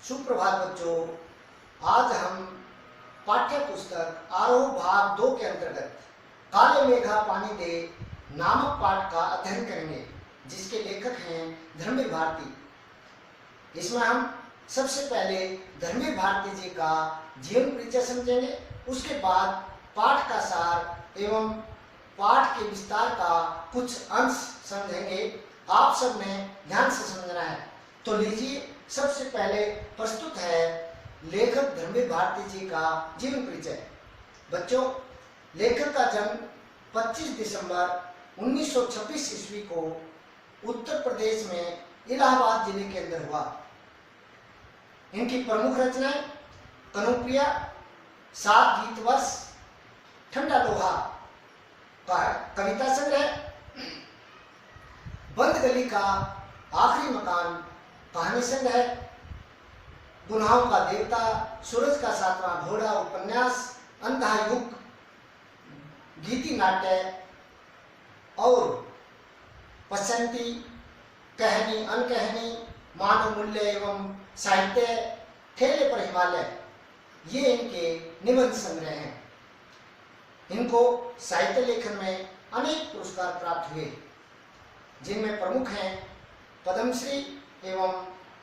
सुप्रभात बच्चों। आज हम पाठ्य पुस्तक आरोह भाग 2 के अंतर्गत काले मेघा पानी दे नामक पाठ का अध्ययन करेंगे, जिसके लेखक हैं धर्मवीर भारती। इसमें हम सबसे पहले धर्मवीर भारती जी का जीवन परिचय समझेंगे। उसके बाद पाठ का सार एवं पाठ के विस्तार का कुछ अंश समझेंगे। आप सब ने ध्यान से समझना है। तो लीजिए, सबसे पहले प्रस्तुत है लेखक धर्मवीर भारती जी का जीवन परिचय। बच्चों, लेखक का जन्म 25 दिसंबर 1926 ईस्वी को उत्तर प्रदेश में इलाहाबाद जिले के अंदर हुआ। इनकी प्रमुख रचनाएं कनुप्रिया, 7 गीत वर्ष, ठंडा लोहा का कविता संग्रह, बंद गली का आखिरी मकान कहानी संग्रह, गुनाहों का देवता, सूरज का 7वां घोड़ा उपन्यास, अंधा युग, गीति नाट्य और पसंती, कहानी अनकहानी, मानव मूल्य एवं साहित्य, ठेले पर हिमालय, ये इनके निबंध संग्रह हैं। इनको साहित्य लेखन में अनेक पुरस्कार प्राप्त हुए, जिनमें प्रमुख हैं पद्मश्री एवं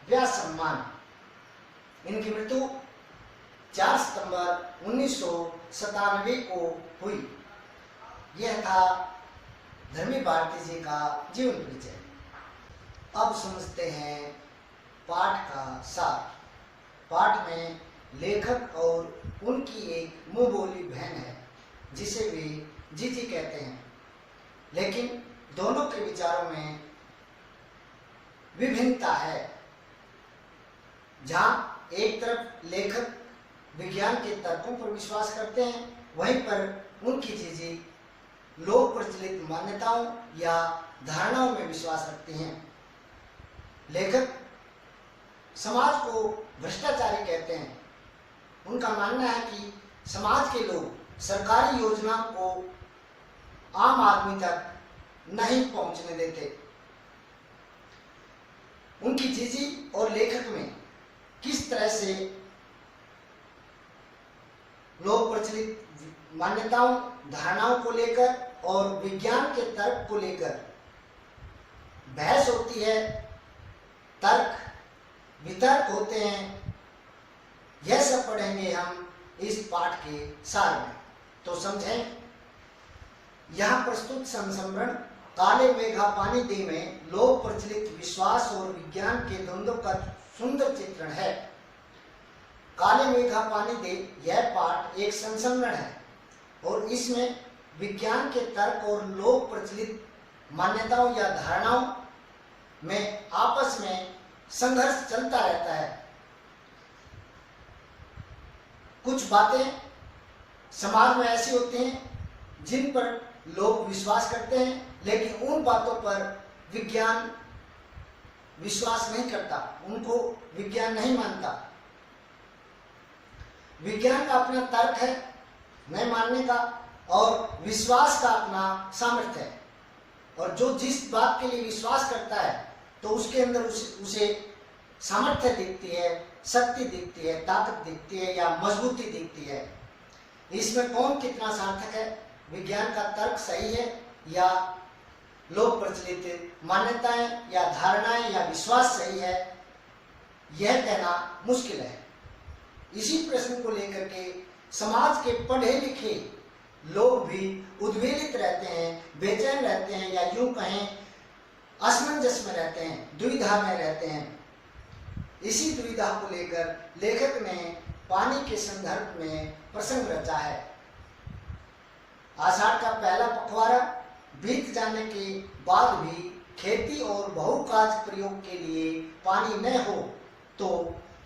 व्यास सम्मान। इनकी मृत्यु 4 सितंबर 1997 को हुई। यह था धर्मवीर भारती जी का जीवन परिचय। अब समझते हैं पाठ का सार। पाठ में लेखक और उनकी एक मुंह बोली बहन है, जिसे वे जीजी कहते हैं, लेकिन दोनों के विचारों में विभिन्नता है। जहां एक तरफ लेखक विज्ञान के तर्कों पर विश्वास करते हैं, वहीं पर उनकी जीजी लोक प्रचलित मान्यताओं या धारणाओं में विश्वास रखती हैं। लेखक समाज को भ्रष्टाचारी कहते हैं। उनका मानना है कि समाज के लोग सरकारी योजना को आम आदमी तक नहीं पहुंचने देते। उनकी जीजी और लेखक में किस तरह से लोक प्रचलित मान्यताओं, धारणाओं को लेकर और विज्ञान के तर्क को लेकर बहस होती है, तर्क वितर्क होते हैं, यह सब पढ़ेंगे हम इस पाठ के सार में। तो समझें, यह प्रस्तुत संस्मरण काले मेघा पानी दे में लोक प्रचलित विश्वास और विज्ञान के द्वंद्व का सुंदर चित्रण है। काले मेघा पानी दे यह पाठ एक संस्मरण है और इसमें विज्ञान के तर्क और लोक प्रचलित मान्यताओं या धारणाओं में आपस में संघर्ष चलता रहता है। कुछ बातें समाज में ऐसी होती हैं जिन पर लोग विश्वास करते हैं, लेकिन उन बातों पर विज्ञान विश्वास नहीं करता, उनको विज्ञान नहीं मानता। विज्ञान का अपना तर्क है नहीं मानने का, और विश्वास का अपना सामर्थ्य है। और जो जिस बात के लिए विश्वास करता है, तो उसके अंदर उसे सामर्थ्य दिखती है, शक्ति दिखती है, ताकत दिखती है या मजबूती दिखती है। इसमें कौन कितना सार्थक है, विज्ञान का तर्क सही है या लोक प्रचलित मान्यताएं या धारणाएं या विश्वास सही है, यह कहना मुश्किल है। इसी प्रश्न को लेकर के समाज के पढ़े लिखे लोग भी उद्वेलित रहते हैं, बेचैन रहते हैं, या यूं कहें असमंजस में रहते हैं, दुविधा में रहते हैं। इसी दुविधा को लेकर लेखक ने पानी के संदर्भ में प्रसंग रचा है। आषाढ़ का पहला पखवाड़ा बीत जाने के बाद भी खेती और बहुकाज प्रयोग के लिए पानी न हो तो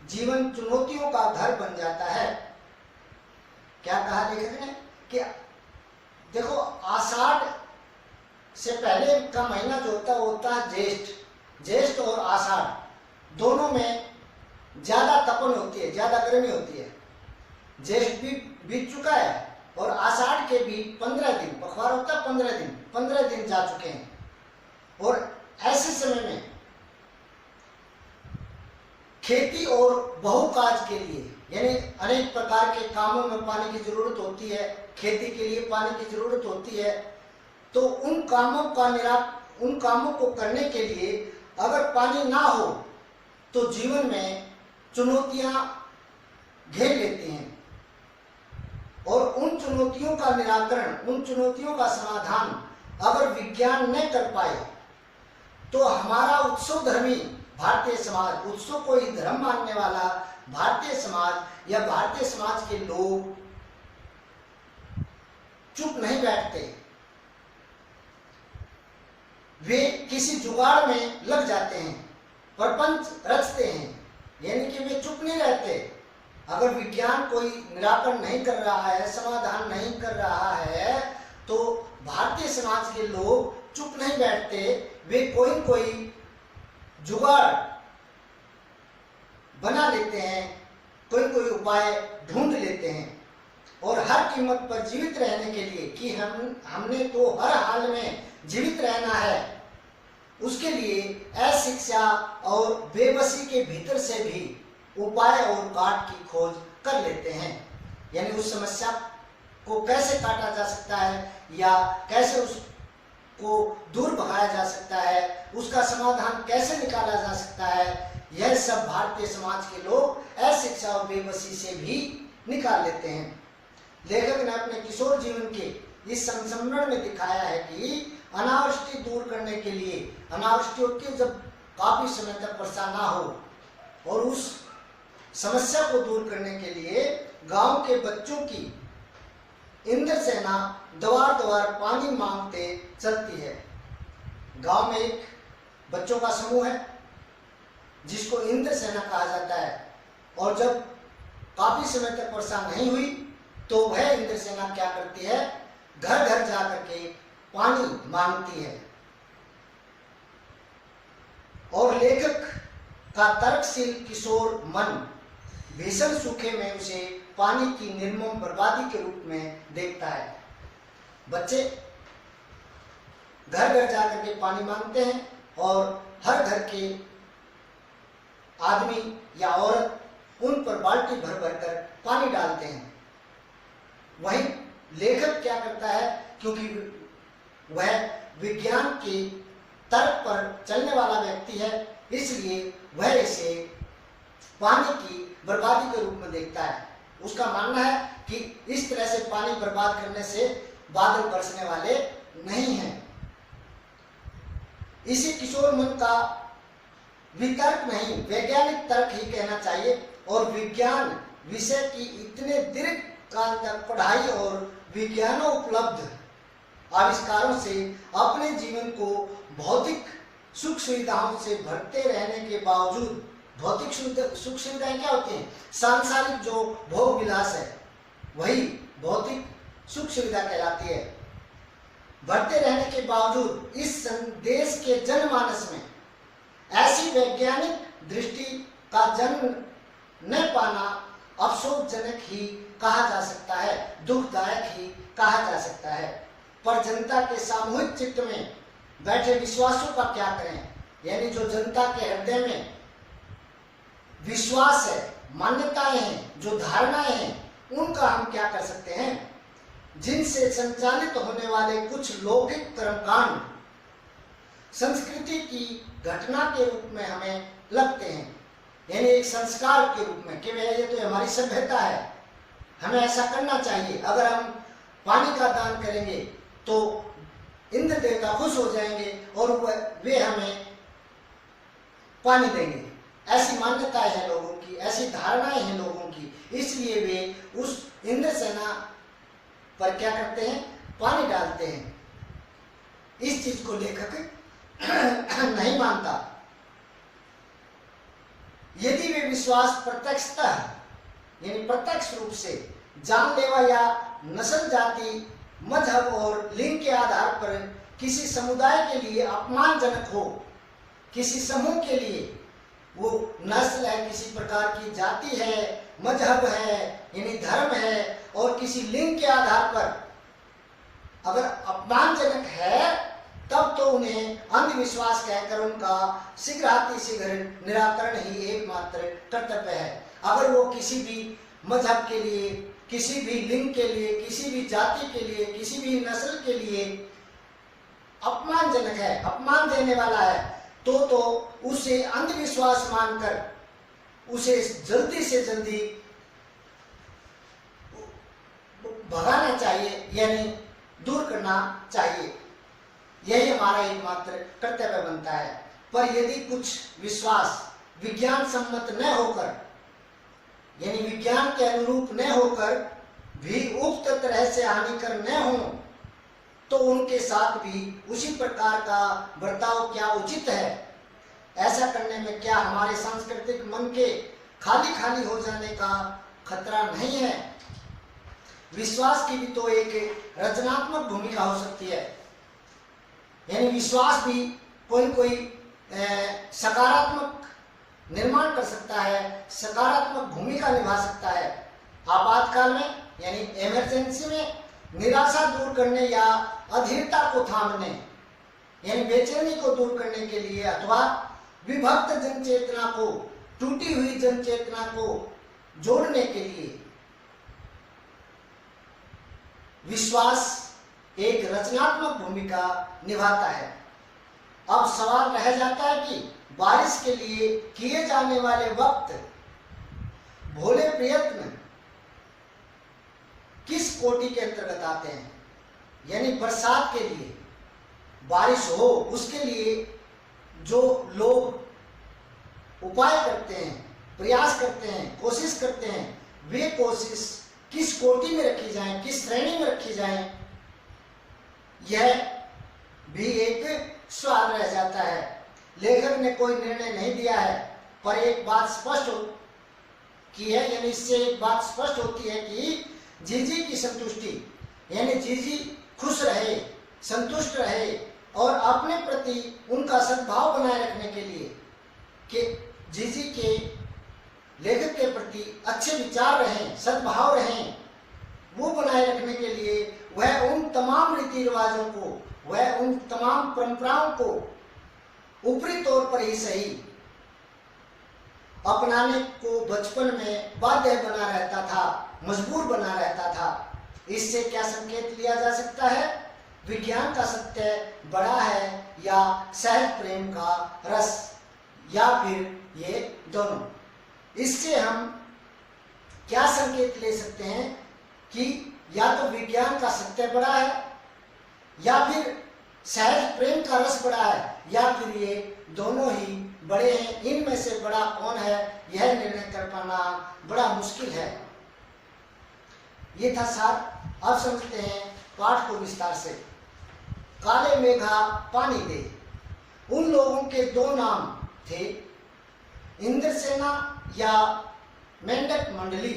जीवन चुनौतियों का घर बन जाता है। क्या कहा लेखक ने कि देखो, आषाढ़ से पहले का महीना जो होता है ज्येष्ठ और आषाढ़, दोनों में ज्यादा तपन होती है, ज्यादा गर्मी होती है। ज्येष्ठ भी बीत चुका है और आषाढ़ के भी 15 दिन, पखवाड़ा होता है 15 दिन जा चुके हैं। और ऐसे समय में खेती और बहुकाज के लिए, यानी अनेक प्रकार के कामों में पानी की जरूरत होती है, खेती के लिए पानी की जरूरत होती है। तो उन कामों को करने के लिए अगर पानी ना हो तो जीवन में चुनौतियां घेर लेती हैं, और उन चुनौतियों का निराकरण, उन चुनौतियों का समाधान अगर विज्ञान न कर पाए तो हमारा उत्सव धर्मी भारतीय समाज, उत्सव को ही धर्म मानने वाला भारतीय समाज या भारतीय समाज के लोग चुप नहीं बैठते, वे किसी जुगाड़ में लग जाते हैं, प्रपंच रचते हैं, यानी कि वे चुप नहीं रहते। अगर विज्ञान कोई निराकरण नहीं कर रहा है, समाधान नहीं कर रहा है, तो भारतीय समाज के लोग चुप नहीं बैठते, वे कोई जुगाड़ बना लेते हैं, कोई उपाय ढूंढ लेते हैं, और हर कीमत पर जीवित रहने के लिए कि हमने तो हर हाल में जीवित रहना है, उसके लिए अशिक्षा और बेबसी के भीतर से भी उपाय और काट की खोज कर लेते हैं। यानी उस समस्या को कैसे काटा जा सकता है या कैसे उसको दूर भगाया जा सकता है, उसका समाधान कैसे निकाला जा सकता है, यह सब भारतीय समाज के लोग अशिक्षा और बेबसी से भी निकाल लेते हैं। लेखक ने अपने किशोर जीवन के इस संस्मरण में दिखाया है कि अनावृष्टि दूर करने के लिए, अनावृष्टि होती है जब काफी समय तक वर्षा ना हो, और उस समस्या को दूर करने के लिए गांव के बच्चों की इंद्र सेना द्वार द्वार पानी मांगते चलती है। गांव में एक बच्चों का समूह है जिसको इंद्र सेना कहा जाता है, और जब काफी समय तक वर्षा नहीं हुई तो वह इंद्र सेना क्या करती है, घर घर जाकर के पानी मांगती है। और लेखक का तर्कशील किशोर मन भीषण सूखे में उसे पानी की निर्मम बर्बादी के रूप में देखता है। बच्चे घर घर जाकर के पानी मांगते हैं और हर घर के आदमी या औरत उन पर बाल्टी भर भर कर पानी डालते हैं। वहीं लेखक क्या करता है, क्योंकि वह विज्ञान के तर्क पर चलने वाला व्यक्ति है, इसलिए वह इसे पानी की बर्बादी के रूप में देखता है। उसका मानना है कि इस तरह से पानी बर्बाद करने से बादल बरसने वाले नहीं हैं। इसे किशोर मन का वितर्क नहीं, वैज्ञानिक तर्क ही कहना चाहिए, और विज्ञान विषय की इतने दीर्घ काल तक पढ़ाई और विज्ञानोपलब्ध आविष्कारों से अपने जीवन को भौतिक सुख सुविधाओं से भरते रहने के बावजूद, भौतिक सुख सुविधाएं क्या होती हैं, सांसारिक जो भोग विलास है वही भौतिक सुख सुविधा कहलाती है, भरते रहने के बावजूद इस देश के जनमानस में ऐसी वैज्ञानिक दृष्टि का जन्म न पाना अफसोसजनक ही कहा जा सकता है, दुखदायक ही कहा जा सकता है। पर जनता के सामूहिक चित्त में बैठे विश्वासों का क्या करें, यानी जो जनता के हृदय में विश्वास है, मान्यताएं हैं, जो धारणाएं हैं, उनका हम क्या कर सकते हैं, जिनसे संचालित होने वाले कुछ लौकिक कर्मकांड संस्कृति की घटना के रूप में हमें लगते हैं, यानी एक संस्कार के रूप में कि ये तो हमारी सभ्यता है, हमें ऐसा करना चाहिए। अगर हम पानी का दान करेंगे तो इंद्र देवता खुश हो जाएंगे और वे हमें पानी देंगे। ऐसी मान्यताएं हैं लोगों की, ऐसी धारणाएं हैं लोगों की, इसलिए वे उस इंद्र सेना पर क्या करते हैं, पानी डालते हैं। इस चीज को लेखक नहीं मानता। यदि वे विश्वास प्रत्यक्षतः यानी प्रत्यक्ष रूप से जानलेवा या नस्ल, जाति, मजहब और लिंग के आधार पर किसी समुदाय के लिए अपमानजनक हो, किसी समूह के लिए, वो नस्ल है, किसी प्रकार की जाति है, मजहब है यानी धर्म है, और किसी लिंग के आधार पर अगर अपमानजनक है तब तो उन्हें अंधविश्वास कहकर उनका शीघ्रातिशीघ्र निराकरण ही एकमात्र कर्तव्य है। अगर वो किसी भी मजहब के लिए, किसी भी लिंग के लिए, किसी भी जाति के लिए, किसी भी नस्ल के लिए अपमानजनक है, अपमान देने वाला है, तो उसे अंधविश्वास मानकर उसे जल्दी से जल्दी भगाना चाहिए, यानी दूर करना चाहिए। यही हमारा एकमात्र कर्तव्य बनता है। पर यदि कुछ विश्वास विज्ञान सम्मत न होकर, यानी विज्ञान के अनुरूप न होकर भी उक्त तरह से हानिकर न हो, तो उनके साथ भी उसी प्रकार का बर्ताव क्या उचित है? ऐसा करने में क्या हमारे सांस्कृतिक मन के खाली खाली हो जाने का खतरा नहीं है? विश्वास की भी तो एक रचनात्मक भूमिका हो सकती है, यानी विश्वास भी कोई सकारात्मक निर्माण कर सकता है, सकारात्मक भूमिका निभा सकता है। आपातकाल में, यानी इमरजेंसी में निराशा दूर करने या अधीरता को थामने, यानी बेचैनी को दूर करने के लिए, अथवा विभक्त जनचेतना को, टूटी हुई जनचेतना को जोड़ने के लिए विश्वास एक रचनात्मक भूमिका निभाता है। अब सवाल रह जाता है कि बारिश के लिए किए जाने वाले वक्त भोले प्रयत्न किस कोटि के अंतर्गत आते हैं? यानी बरसात के लिए, बारिश हो उसके लिए जो लोग उपाय करते हैं, प्रयास करते हैं, कोशिश करते हैं, वे कोशिश किस कोटि में रखी जाए, किस श्रेणी में रखी जाए, यह भी एक सवाल रह जाता है। लेखक ने कोई निर्णय नहीं दिया है, पर एक बात स्पष्ट की है, यानी इससे एक बात स्पष्ट होती है कि जीजी की संतुष्टि, यानी जीजी खुश रहे, संतुष्ट रहे और अपने प्रति उनका सद्भाव बनाए रखने के लिए, कि जीजी के लेखक के प्रति अच्छे विचार रहें, सद्भाव रहें, वो बनाए रखने के लिए वह उन तमाम रीति रिवाजों को, वह उन तमाम परंपराओं को ऊपरी तौर पर ही सही अपनाने को बचपन में बाध्य बना रहता था, मजबूर बना रहता था। इससे क्या संकेत लिया जा सकता है? विज्ञान का सत्य बड़ा है या सहज प्रेम का रस, या फिर ये दोनों? इससे हम क्या संकेत ले सकते हैं कि या तो विज्ञान का सत्य बड़ा है, या फिर सहज प्रेम का रस बड़ा है, या फिर ये दोनों ही बड़े हैं। इनमें से बड़ा कौन है, यह निर्णय कर पाना बड़ा मुश्किल है। ये था सार। अब समझते हैं पाठ को विस्तार से। काले मेघा पानी दे। उन लोगों के दो नाम थे, इंद्रसेना या मेंढक मंडली,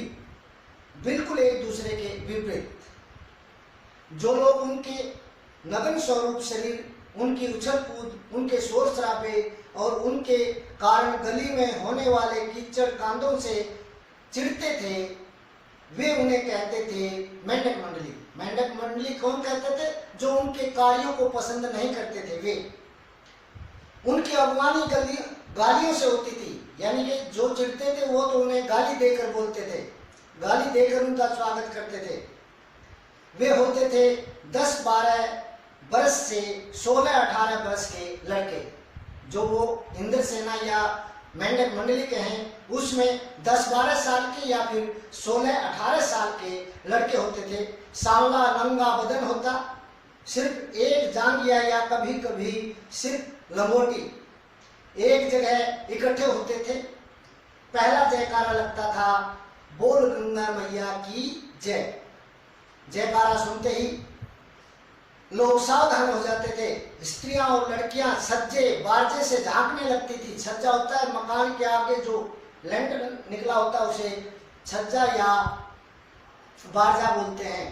बिल्कुल एक दूसरे के विपरीत। जो लोग उनके नग्न स्वरूप शरीर, उनकी उछल कूद, उनके शोर शराबे और उनके कारण गली में होने वाले कीचड़ कांदों से चिढ़ते थे, वे उन्हें कहते थे मेंढक मंडली। मेंढक मंडली कौन कहते थे? जो उनके कार्यों को पसंद नहीं करते थे। वे उनकी अगवानी गालियों से होती थी, यानी कि जो चिढ़ते थे वो तो उन्हें गाली देकर बोलते थे, गाली देकर उनका स्वागत करते थे। वे होते थे 10-12 बरस से 16-18 बरस के लड़के। जो वो इंद्रसेना या मेंढक मंडली के हैं, उसमें 10-12 साल के या फिर 16-18 साल के लड़के होते थे। सांवला नंगा बदन होता, सिर्फ एक जांघिया या कभी कभी सिर्फ लंगोटी, एक जगह इकट्ठे होते थे। पहला जयकारा लगता था, बोल गंगा मैया की जय। जयकारा सुनते ही लोग सावधान हो जाते थे। स्त्रियां और लड़कियां सज्जे बारजे से झांकने लगती थी। छज्जा होता है मकान के आगे, जो लेंटर निकला होता है उसे छज्जा या बारजा बोलते हैं।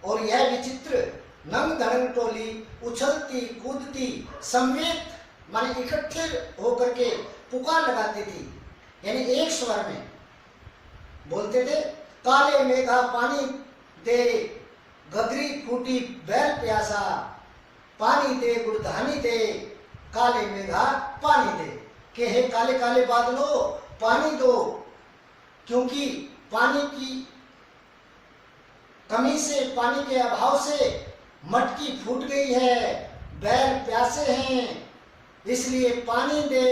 और यह विचित्र नंग धड़ंग टोली उछलती कूदती समेत माने इकट्ठे होकर के पुकार लगाती थी, यानी एक स्वर में बोलते थे, काले मेघा पानी दे, गगरी फूटी बैल प्यासा, पानी दे गुड़धानी दे, काले मेघा पानी दे। कि हे काले काले बादलों पानी दो, क्योंकि पानी की कमी से, पानी के अभाव से मटकी फूट गई है, बैल प्यासे हैं, इसलिए पानी दे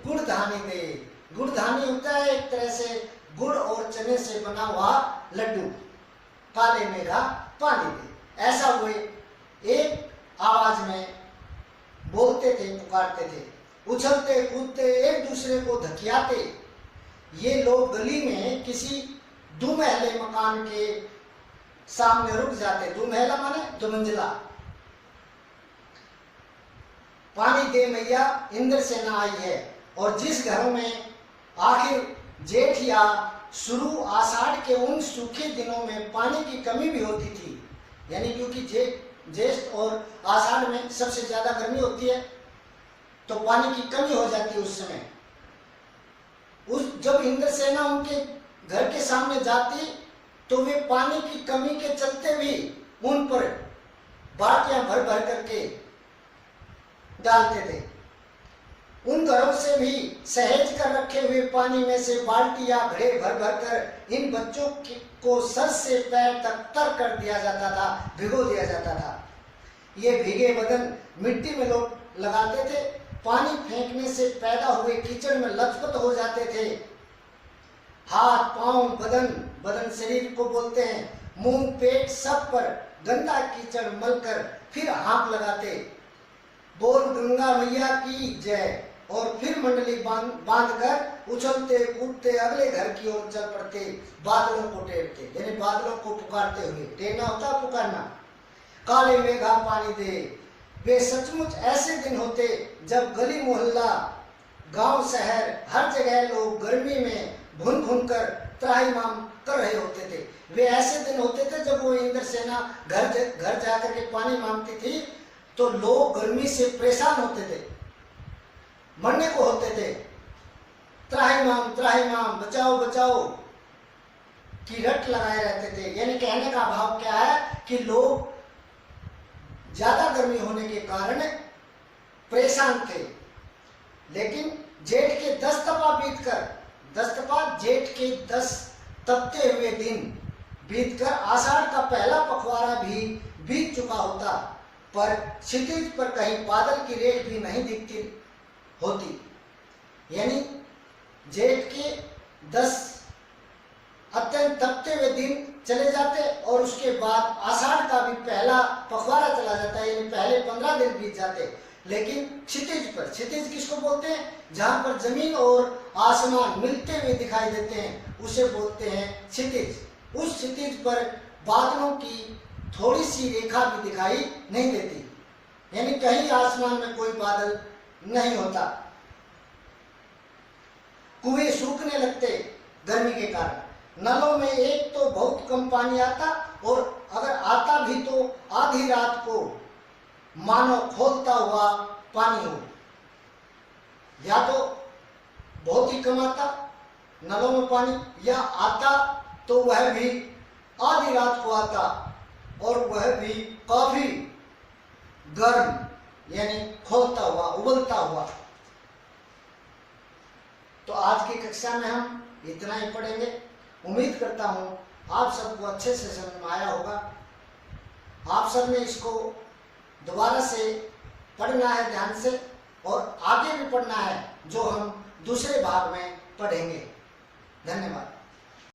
गुड़धानी दे। गुड़धानी होता है एक तरह से गुड़ और चने से बना हुआ लड्डू। काले मेघा पानी दे, ऐसा हुए एक आवाज में बोलते थे, पुकारते थे, उछलते कूदते एक दूसरे को धकियाते। ये लोग गली में किसी दुमहले मकान के सामने रुक जाते। दुमहला माने दुमंजिला। पानी दे मैया इंद्र सेना आई है। और जिस घरों में आखिर जेठ या शुरू आषाढ़ के उन सूखे दिनों में पानी की कमी भी होती थी, यानी क्योंकि ज्येष्ठ और आषाढ़ में सबसे ज्यादा गर्मी होती है, तो पानी की कमी हो जाती है उस समय। जब इंद्र सेना उनके घर के सामने जाती, तो वे पानी की कमी के चलते भी उन पर बाल्टियां भर भर करके डालते थे। उन घरों से भी सहेज कर रखे हुए पानी में से बाल्टी या घड़े भर भर कर इन बच्चों को सर से पैर तक तर कर दिया जाता था, भिगो दिया जाता था। ये भीगे बदन मिट्टी में लोग लगाते थे, पानी फेंकने से पैदा हुए कीचड़ में लथपथ हो जाते थे। हाथ पांव बदन शरीर को बोलते हैं, मुंह पेट सब पर गंदा कीचड़ मलकर फिर हाँक लगाते, बोल गंगा मैया की जय, और फिर मंडली बांधकर उछलते कूदते अगले घर की ओर चल पड़ते, बादलों को टेरते, यानी बादलों को पुकारते हुए। टेरना होता पुकारना। काले मेघा पानी दे। वे सचमुच ऐसे दिन होते जब गली मोहल्ला, गांव शहर, हर जगह लोग गर्मी में भुन भुन कर त्राहिमाम कर रहे होते थे। वे ऐसे दिन होते थे जब वो इंद्र सेना घर जाकर के पानी मांगती थी, तो लोग गर्मी से परेशान होते थे, मरने को होते थे। त्राहिमाम बचाओ बचाओ की रट लगाए रहते थे। यानी कहने का भाव क्या है कि लोग ज्यादा गर्मी होने के कारण परेशान थे। लेकिन जेठ के 10 तपा बीतकर, 10 तपा जेठ के 10 तपते हुए दिन बीतकर आषाढ़ का पहला पखवाड़ा भी बीत चुका होता, पर क्षितिज पर कहीं बादल की रेख भी नहीं दिखती होती। यानी जेठ के 10 अत्यंत तपते हुए दिन चले जाते और उसके बाद आषाढ़ का भी पहला पखवाड़ा चला जाता है, यानी पहले 15 दिन बीत जाते। लेकिन क्षितिज पर, क्षितिज किसको बोलते हैं? जहां पर जमीन और आसमान मिलते हुए दिखाई देते हैं, उसे बोलते हैं क्षितिज। उस क्षितिज पर बादलों की थोड़ी सी रेखा भी दिखाई नहीं देती, यानी कहीं आसमान में कोई बादल नहीं होता। कुएं सूखने लगते गर्मी के कारण। नलों में एक तो बहुत कम पानी आता, और अगर आता भी तो आधी रात को मानो खोलता हुआ पानी हो। या तो बहुत ही कम आता नलों में पानी, या आता तो वह भी आधी रात को आता, और वह भी काफी गर्म, यानी खोलता हुआ, उबलता हुआ। तो आज की कक्षा में हम इतना ही पढ़ेंगे। उम्मीद करता हूँ आप सबको अच्छे से समझ में आया होगा। आप सब ने इसको दोबारा से पढ़ना है ध्यान से, और आगे भी पढ़ना है, जो हम दूसरे भाग में पढ़ेंगे।